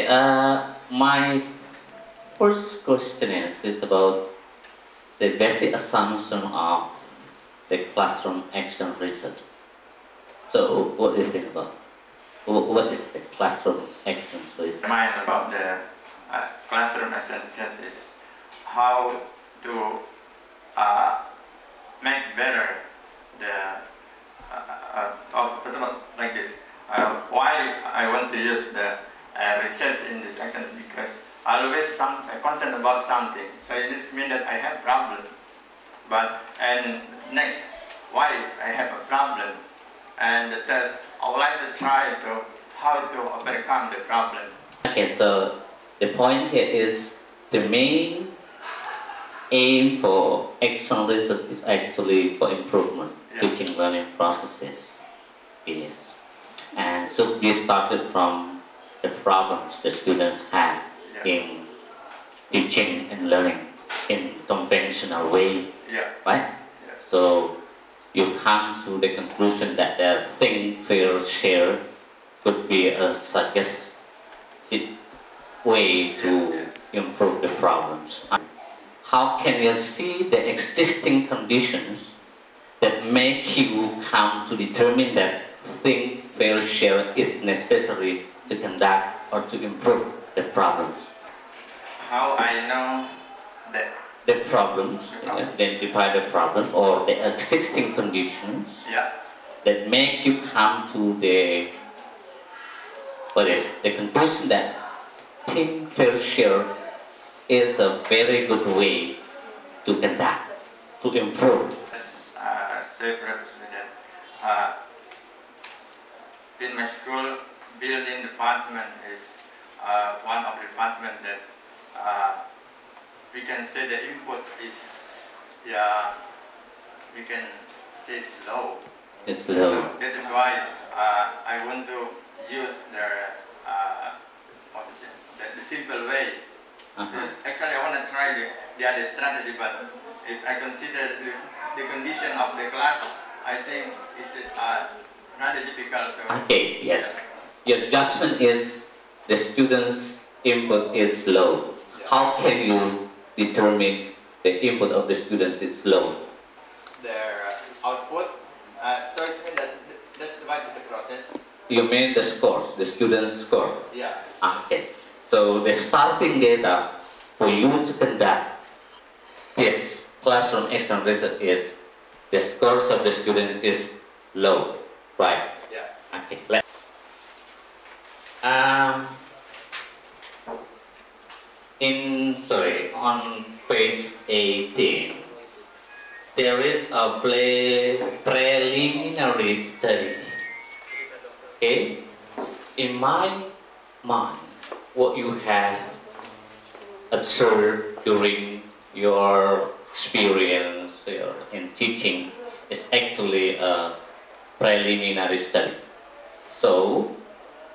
My first question is about the basic assumption of the classroom action research. So, what do you think about? What is the classroom action research? Mine about the classroom action research is how to make better the like this. Why I want to use the research in this action because always concerned about something. So it means that I have problem. And next, why I have a problem, and the third, I would like to try to how to overcome the problem. Okay, so the point here is the main aim for action research is actually for improvement, teaching learning processes. Yes. And so we started from the problems the students have in teaching and learning in conventional way, right? So you come to the conclusion that the think, feel, share could be a suggested way to improve the problems. How can you see the existing conditions that make you come to determine that think, feel, share is necessary to conduct or to improve the problems? How I know that the problems, identify the problems or the existing conditions that make you come to the conclusion that think, feel, share is a very good way to conduct, to improve. In my school, building department is one of the department that we can say the input is, we can say slow. It's slow. So that is why I want to use the simple way. Actually, I want to try the other strategy, but if I consider the condition of the class, I think it's rather difficult to... Okay, yes. Your judgment is the student's input is low. How can you determine the input of the students is low? Their output, so it means that let's divide the process. You mean the scores, the student's score? Yeah. Okay. So the starting data for you to conduct this classroom action research is the scores of the student is low, right? Yeah. Okay. On page 18, there is a preliminary study. Okay? In my mind, what you have observed during your experience in teaching is actually a preliminary study. So,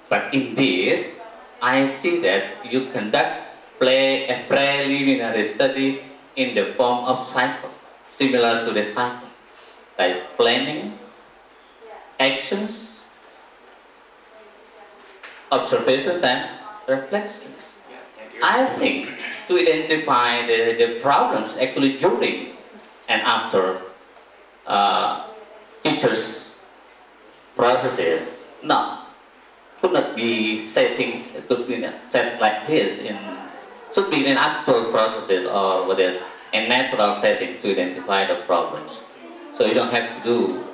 but in this, I see that you conduct a preliminary study in the form of cycle, similar to the cycle, like planning, actions, observations, and reflections. I think to identify the problems actually during and after teachers' processes could not be set like this should be in actual processes or what is in natural settings to identify the problems. So you don't have to do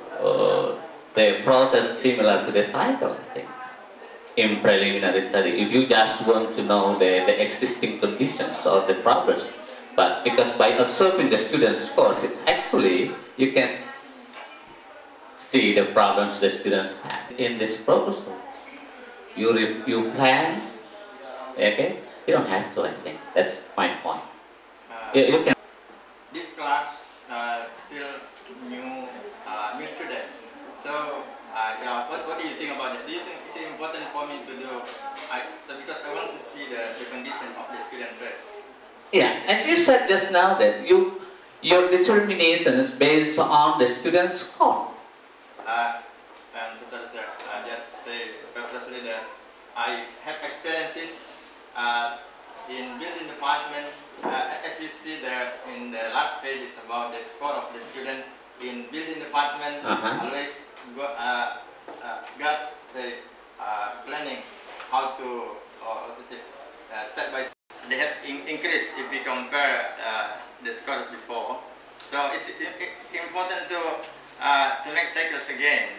the process similar to the cycle, I think, in preliminary study. If you just want to know the existing conditions or the problems, but because by observing the students' scores, it's actually you can see the problems the students have. In this proposal, you plan, okay? You don't have to, I think. That's my point. You can. This class still new student. So, what do you think about it? Do you think it's important for me to do? Because I want to see the condition of the student first. Yeah, as you said just now that your determination is based on the student's score. Sir, just say personally that I have experiences in building department, as you see there in the last page is about the score of the student in building department. Always got the planning how to say step by step. They have increased if we compare the scores before. So it's important to make cycles again.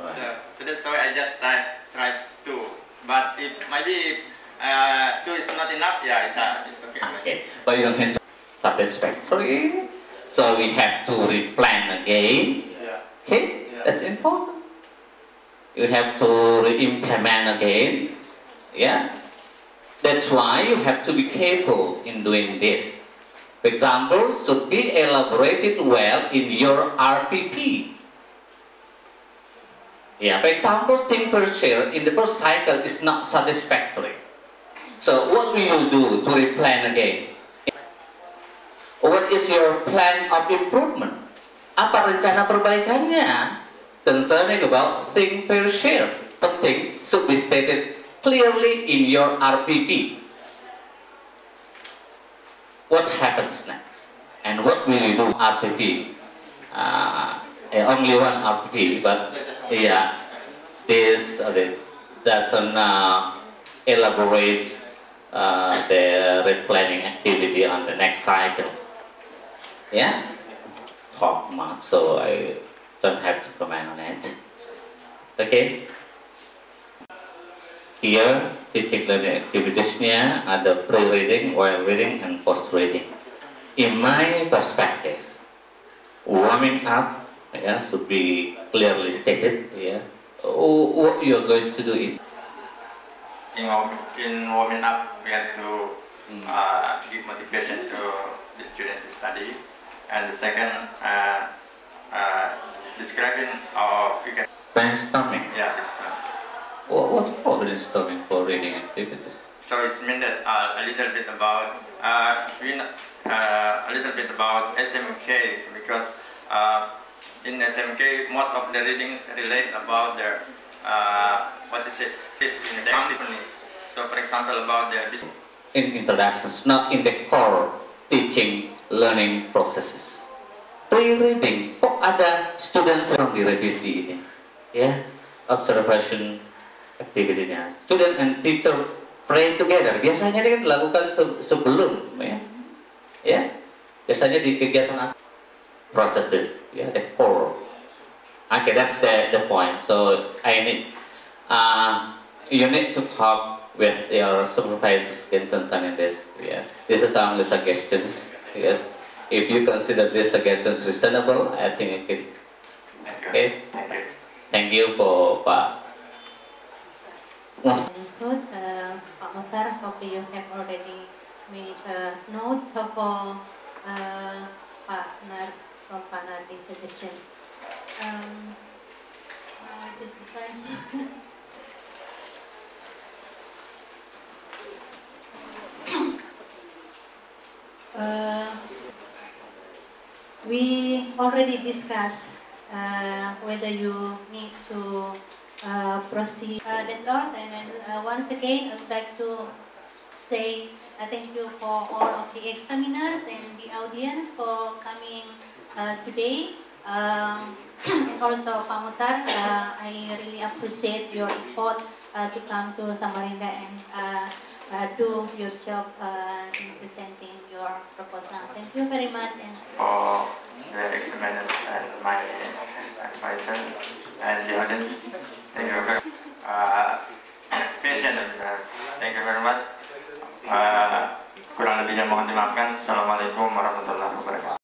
Right. So that's why I just tried 2. But if maybe 2 is not enough, yeah, it's okay. Okay, but you don't have to satisfactory. So we have to replan again. Yeah. Okay, yeah. That's important. You have to re-implement again. Yeah. That's why you have to be careful in doing this. For example, should be elaborated well in your RPP. Yeah, for example, thing per share in the first cycle is not satisfactory. So what we will do to replan again? What is your plan of improvement? Apa rencana perbaikannya? Concerning about thing per share, penting should be stated clearly in your RPP. What happens next? And what will you do RPP? Only one RPP, but yeah, this doesn't elaborate the replanning activity on the next cycle. Yeah, top mark, so I don't have to comment on it. Okay. Here, teaching learning activities-nya ada pre-reading, while reading, and post-reading. In my perspective, warming up should be clearly stated. What you're going to do in warming up, we have to give motivation to the student to study, and the second, describing our brainstorming. Yeah, brainstorming. What's brainstorming for reading activities? So it's mean that a little bit about SMK, because in SMK most of the readings relate about their is in the company. So for example about the in introductions, not in the core teaching learning processes. Pre-reading, kok ada students yang direvisi ini? Observation activity-nya. Student and teacher pray together. Biasanya ini kan dilakukan sebelum, biasanya di kegiatan processes, the core. Okay, that's the point. So you need to talk with your supervisors concerning this. This is only suggestions. If you consider these suggestions reasonable, I think it can. Okay. Thank you for Pak. Good, Pak Muhtar, hope you have already made notes for Pak Nardi suggestions. This is time. We already discussed whether you need to proceed. That's all. And once again, I would like to say thank you for all of the examiners and the audience for coming today. And also, Pak Muhtar, I really appreciate your effort to come to Samarinda and do your job in presenting your proposal. Thank you very much. And for the examiners and my advisor and the audience. Thank you very much. Patient. Thank you very much. Kurang lebihnya mohon dimaafkan. Assalamualaikum warahmatullahi wabarakatuh.